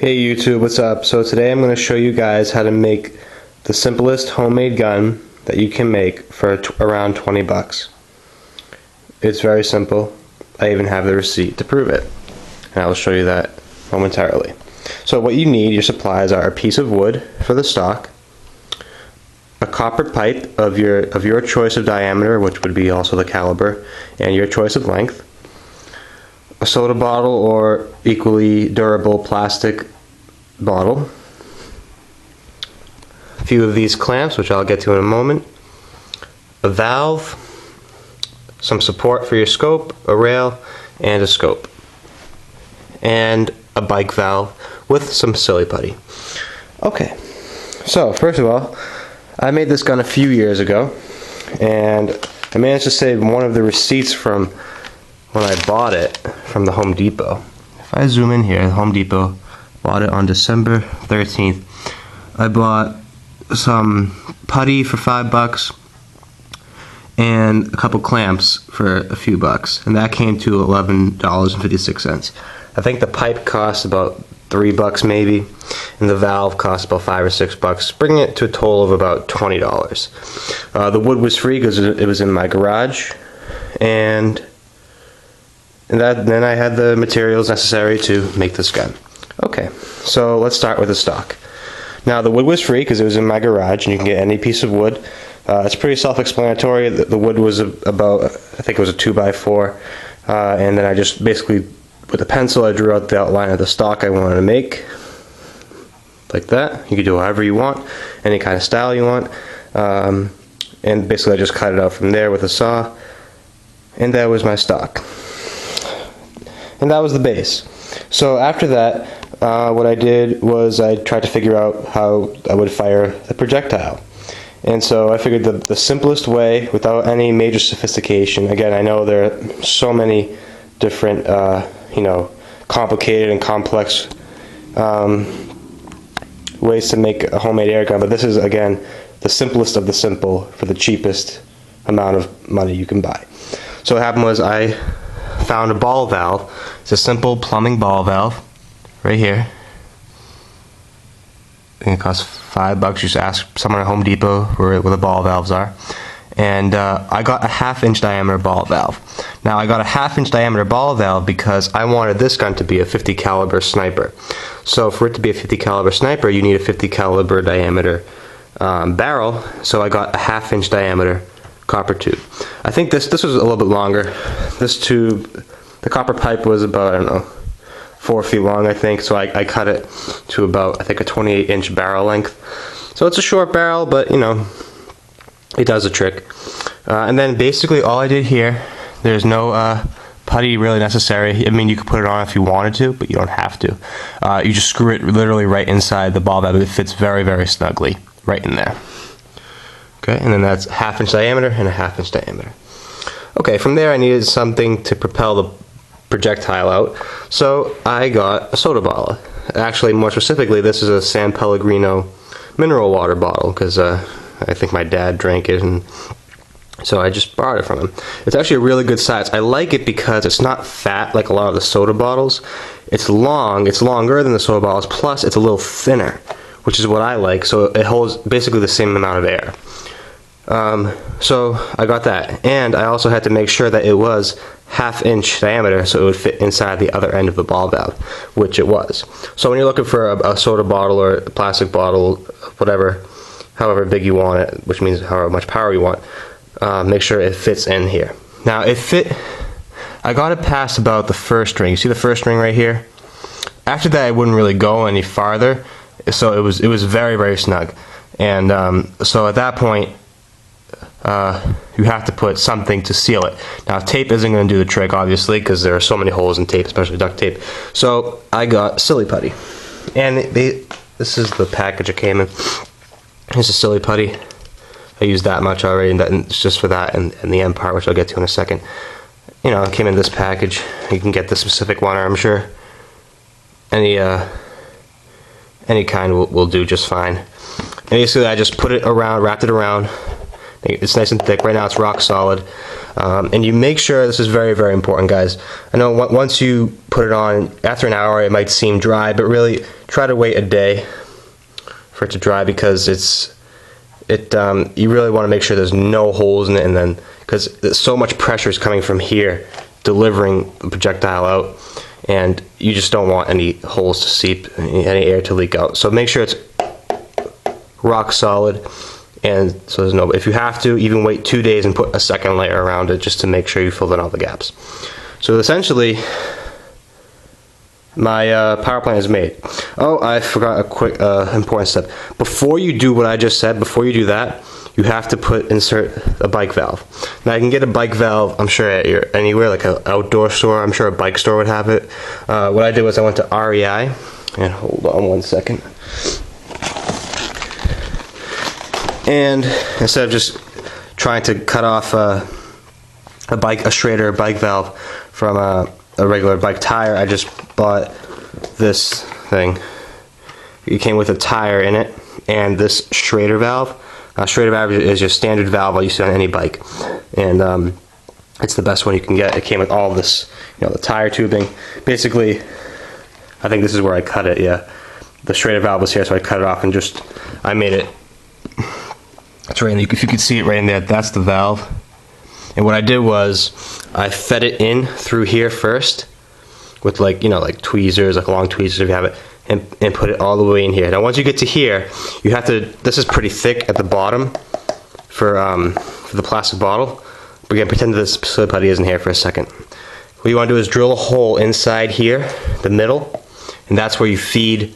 Hey YouTube, what's up? So today I'm going to show you guys how to make the simplest homemade gun that you can make for around 20 bucks. It's very simple. I even have the receipt to prove it. And I will show you that momentarily. So what you need, your supplies are a piece of wood for the stock, a copper pipe of your choice of diameter, which would be also the caliber, and your choice of length, a soda bottle or equally durable plastic bottle, a few of these clamps, which I'll get to in a moment, a valve, some support for your scope, a rail, and a scope, and a bike valve with some silly putty. Okay, so first of all, I made this gun a few years ago, and I managed to save one of the receipts from when I bought it from the Home Depot. If I zoom in here, Home Depot, bought it on December 13th. I bought some putty for $5 and a couple clamps for a few bucks, and that came to $11.56. I think the pipe cost about $3 maybe, and the valve cost about $5 or $6, bringing it to a total of about $20. The wood was free because it was in my garage, and then I had the materials necessary to make this gun. Okay, so let's start with the stock. Now the wood was free because it was in my garage, and you can get any piece of wood. It's pretty self-explanatory. The wood was about, I think it was a 2x4, and then I just basically, with a pencil, I drew out the outline of the stock I wanted to make, like that. You can do however you want, any kind of style you want, and basically I just cut it out from there with a saw, and that was my stock. And that was the base. So after that, what I did was I tried to figure out how I would fire the projectile. And so I figured the simplest way, without any major sophistication, again, I know there are so many different, complicated and complex ways to make a homemade air gun, but this is, again, the simplest of the simple for the cheapest amount of money you can buy. So what happened was I found a ball valve. It's a simple plumbing ball valve right here. I think it costs $5. Just ask someone at Home Depot where the ball valves are. And I got a 1/2-inch diameter ball valve. Now I got a 1/2-inch diameter ball valve because I wanted this gun to be a 50 caliber sniper. So for it to be a 50 caliber sniper, you need a 50 caliber diameter barrel. So I got a 1/2-inch diameter copper tube. I think this was a little bit longer. This tube, the copper pipe was about, I don't know, 4 feet long, I think, so I cut it to about, I think, a 28-inch barrel length. So it's a short barrel, but it does the trick. And then basically all I did here, there's no putty really necessary. I mean, you could put it on if you wanted to, but you don't have to. You just screw it literally right inside the ball valve. It fits very, very snugly right in there. Okay, and then that's 1/2-inch diameter and a 1/2-inch diameter. Okay, from there I needed something to propel the projectile out, so I got a soda bottle. Actually, more specifically, this is a San Pellegrino mineral water bottle, because I think my dad drank it, and so I just borrowed it from him. It's actually a really good size. I like it because it's not fat like a lot of the soda bottles. It's long, it's longer than the soda bottles, plus it's a little thinner, which is what I like, so it holds basically the same amount of air. So I got that, and I also had to make sure that it was 1/2-inch diameter so it would fit inside the other end of the ball valve, which it was. So when you're looking for a soda bottle or a plastic bottle, whatever, however big you want it, which means however much power you want, make sure it fits in here. Now it fit, I got it past about the first ring. You see the first ring right here? After that it wouldn't really go any farther, so it was very, very snug. And so at that point, you have to put something to seal it. Now tape isn't going to do the trick, obviously, because there are so many holes in tape, especially duct tape. So I got silly putty, and this is the package it came in. Here's a silly putty. I used that much already, and it's just for that and the end part, which I'll get to in a second. It came in this package. You can get the specific one, or I'm sure any kind will do just fine. And basically I just put it around, wrapped it around. It's nice and thick. Right now it's rock solid. And you make sure, this is very, very important, guys. I know once you put it on, after an hour it might seem dry, but really try to wait a day for it to dry, because you really want to make sure there's no holes in it, and then because so much pressure is coming from here delivering the projectile out, and you just don't want any holes to seep, any air to leak out. So make sure it's rock solid, and so there's no, if you have to, even wait 2 days and put a second layer around it just to make sure you fill in all the gaps. So essentially my power plant is made. Oh, I forgot a quick important step. Before you do what I just said, before you do that, you have to insert a bike valve. Now you can get a bike valve, I'm sure, at anywhere, like an outdoor store. I'm sure a bike store would have it. What I did was I went to REI, and hold on one second. And instead of just trying to cut off a straighter bike valve from a regular bike tire, I just bought this thing. It came with a tire in it and this straighter valve. Straighter valve is your standard valve you see on any bike, and it's the best one you can get. It came with all this, the tire tubing. Basically, I think this is where I cut it. Yeah, the straighter valve was here, so I cut it off and I made it. It's right in there. If you can see it right in there, that's the valve. And what I did was I fed it in through here first with like tweezers, like long tweezers if you have it, and put it all the way in here. Now once you get to here, you have to, this is pretty thick at the bottom for the plastic bottle. We're gonna pretend that this soy putty isn't here for a second. What you want to do is drill a hole inside here, the middle, and that's where you feed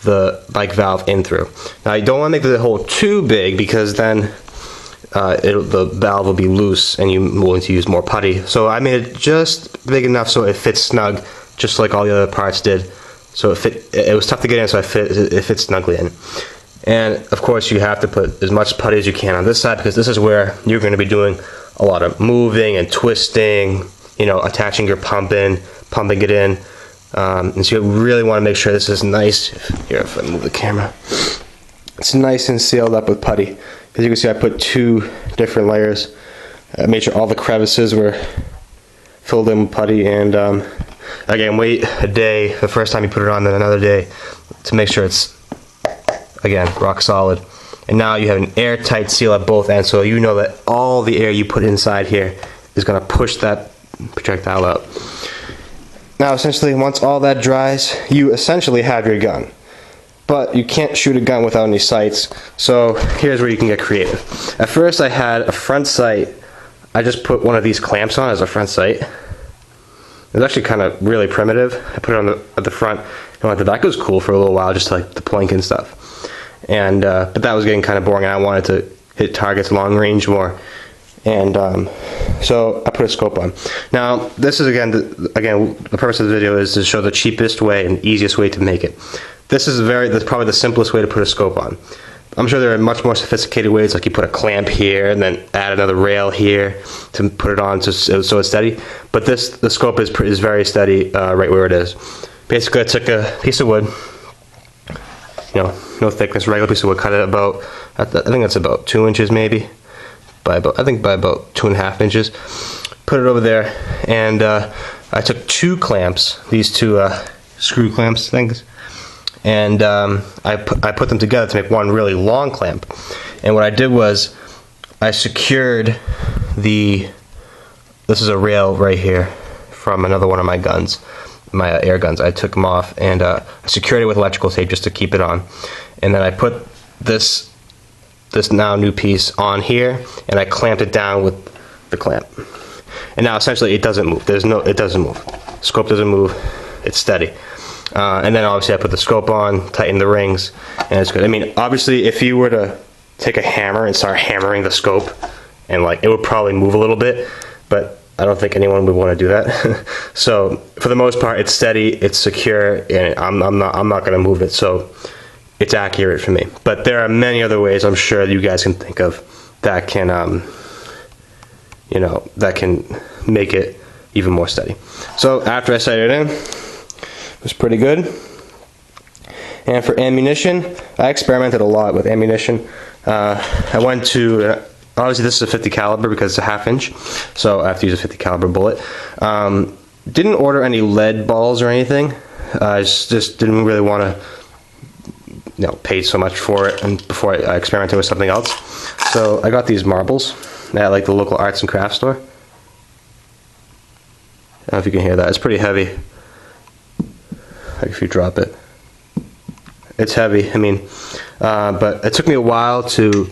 the bike valve in through. Now you don't want to make the hole too big, because then the valve will be loose and you will need to use more putty. So I made it just big enough so it fits snug, just like all the other parts did. So it was tough to get in, so it fits snugly in. And of course you have to put as much putty as you can on this side, because this is where you're going to be doing a lot of moving and twisting, attaching your pumping it in. And so you really want to make sure this is nice. Here, if I move the camera, it's nice and sealed up with putty. As you can see, I put 2 different layers. I made sure all the crevices were filled in with putty, and again, wait a day the first time you put it on, then another day to make sure it's, again, rock solid. And now you have an airtight seal at both ends, so you know that all the air you put inside here is going to push that projectile out. Now essentially, once all that dries, you essentially have your gun. But you can't shoot a gun without any sights, so here's where you can get creative. At first I had a front sight. I just put one of these clamps on as a front sight. It was actually kind of really primitive. I put it on at the front, and at the back it was cool for a little while, just like the plink and stuff. And but that was getting kind of boring, and I wanted to hit targets long range more. And so I put a scope on. Now this is again the purpose of the video is to show the cheapest way and easiest way to make it. This is that's probably the simplest way to put a scope on. I'm sure there are much more sophisticated ways, like you put a clamp here and then add another rail here to put it on so it's steady. But the scope is very steady right where it is. Basically, I took a piece of wood, no thickness, regular piece of wood, cut it about, I think that's about 2 inches maybe, by about 2.5 inches. Put it over there, and I took 2 clamps, these 2 screw clamps things, and I put them together to make one really long clamp. And what I did was I secured this is a rail right here from another one of my guns, my air guns. I took them off, and I secured it with electrical tape just to keep it on. And then I put this now new piece on here, and I clamped it down with the clamp. And now essentially it doesn't move. It doesn't move. Scope doesn't move. It's steady. And then obviously I put the scope on, tighten the rings, and it's good. I mean, obviously if you were to take a hammer and start hammering the scope, and it would probably move a little bit, but I don't think anyone would want to do that. So for the most part, it's steady, it's secure, and I'm not going to move it, so it's accurate for me. But there are many other ways I'm sure you guys can think of that can that can make it even more steady. So after I set it in, it was pretty good. And for ammunition, I experimented a lot with ammunition. I went to obviously this is a 50 caliber because it's a 1/2 inch, so I have to use a 50 caliber bullet. Didn't order any lead balls or anything. I just didn't really want to paid so much for it, and before I experimented with something else. So I got these marbles at like the local arts and crafts store. I don't know if you can hear that. It's pretty heavy. Like if you drop it, it's heavy. I mean, but it took me a while to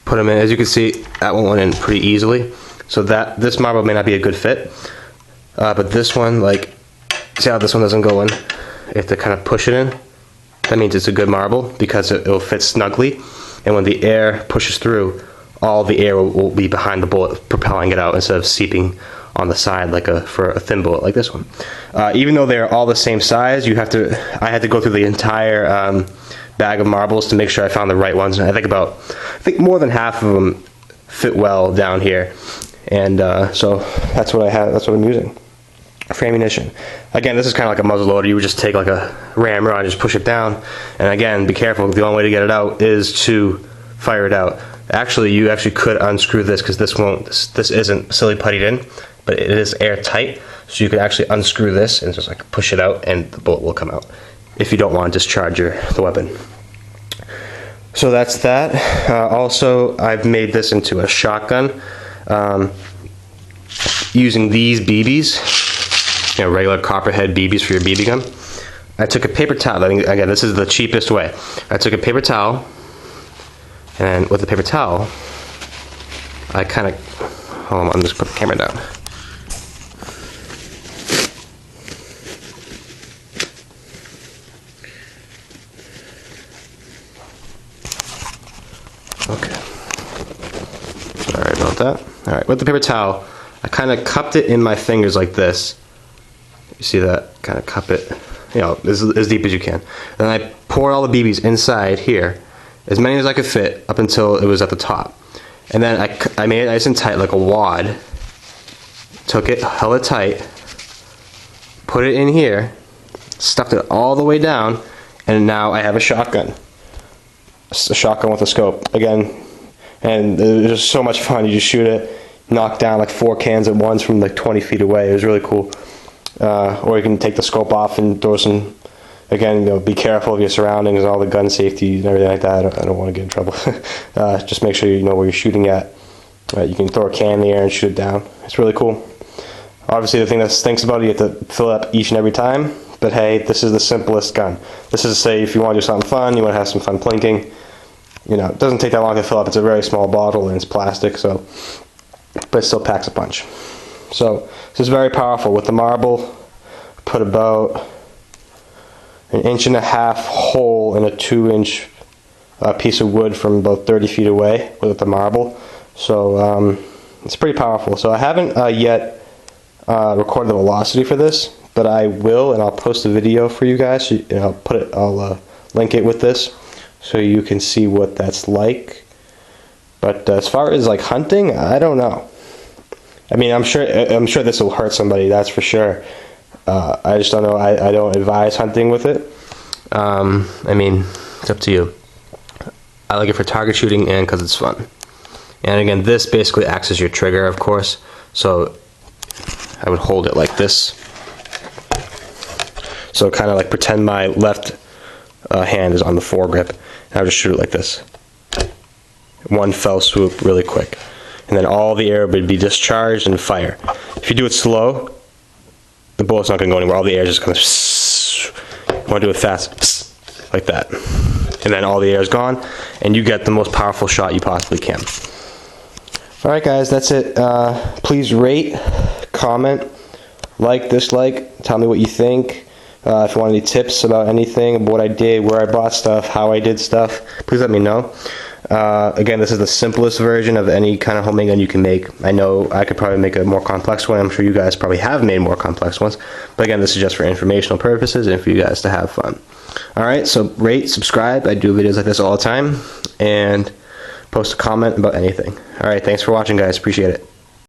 put them in. As you can see, that one went in pretty easily. So this marble may not be a good fit, but this one, like, see how this one doesn't go in? You have to kind of push it in. That means it's a good marble because it'll fit snugly, and when the air pushes through, all the air will be behind the bullet, propelling it out instead of seeping on the side like for a thin bullet like this one. Even though they're all the same size, I had to go through the entire bag of marbles to make sure I found the right ones. And I think more than half of them fit well down here, and so that's what I have. That's what I'm using for ammunition. Again, this is kind of like a muzzle loader. You would just take like a rammer and just push it down. And again, be careful. The only way to get it out is to fire it out. Actually, you could unscrew this because this isn't silly puttied in, but it is airtight. So you can actually unscrew this and just like push it out, and the bullet will come out if you don't want to discharge the weapon. So that's that. Also, I've made this into a shotgun using these BBs. Regular copperhead BBs for your BB gun. I took a paper towel. Again, this is the cheapest way. I took a paper towel, and with the paper towel, I kind of, hold on, I'm just put the camera down. Okay. Sorry about that. All right, with the paper towel, I kind of cupped it in my fingers like this. You see that? Kind of cup it, as deep as you can. Then I poured all the BBs inside here, as many as I could fit, up until it was at the top. And then I made it nice and tight, like a wad. Took it, held it tight, put it in here, stuffed it all the way down, and now I have a shotgun. A shotgun with a scope. Again, and it was just so much fun. You just shoot it, knock down like 4 cans at once from like 20 feet away. It was really cool. Or you can take the scope off and throw some, again, be careful of your surroundings, all the gun safety and everything like that. I don't want to get in trouble. Just make sure you know where you're shooting at. You can throw a can in the air and shoot it down. It's really cool. Obviously, the thing that stinks about it, you have to fill it up each and every time. But hey, this is the simplest gun. This is, say, if you want to do something fun, you want to have some fun plinking. It doesn't take that long to fill up. It's a very small bottle and it's plastic, so, but it still packs a punch. So this is very powerful. With the marble, put about 1.5 inch hole in a 2-inch piece of wood from about 30 feet away with the marble. So it's pretty powerful. So I haven't yet recorded the velocity for this, but I will, and I'll post a video for you guys. I'll link it with this so you can see what that's like. But as far as like hunting, I don't know. I mean, I'm sure this will hurt somebody, that's for sure. I just don't know. I don't advise hunting with it. I mean, it's up to you. I like it for target shooting and because it's fun. And again, this basically acts as your trigger, of course. So I would hold it like this. So kind of like pretend my left hand is on the foregrip. And I would just shoot it like this. One fell swoop, really quick. And then all the air would be discharged and fire. If you do it slow, the bullet's not going to go anywhere. All the air is just kind of, you want to do it fast, like that. And then all the air is gone, and you get the most powerful shot you possibly can. Alright guys, that's it. Please rate, comment, like, dislike, tell me what you think. If you want any tips about anything, what I did, where I bought stuff, how I did stuff, please let me know. Again, this is the simplest version of any kind of homemade gun you can make. I know I could probably make a more complex one. I'm sure you guys probably have made more complex ones. But again, this is just for informational purposes and for you guys to have fun. Alright, so rate, subscribe. I do videos like this all the time. And post a comment about anything. Alright, thanks for watching, guys. Appreciate it.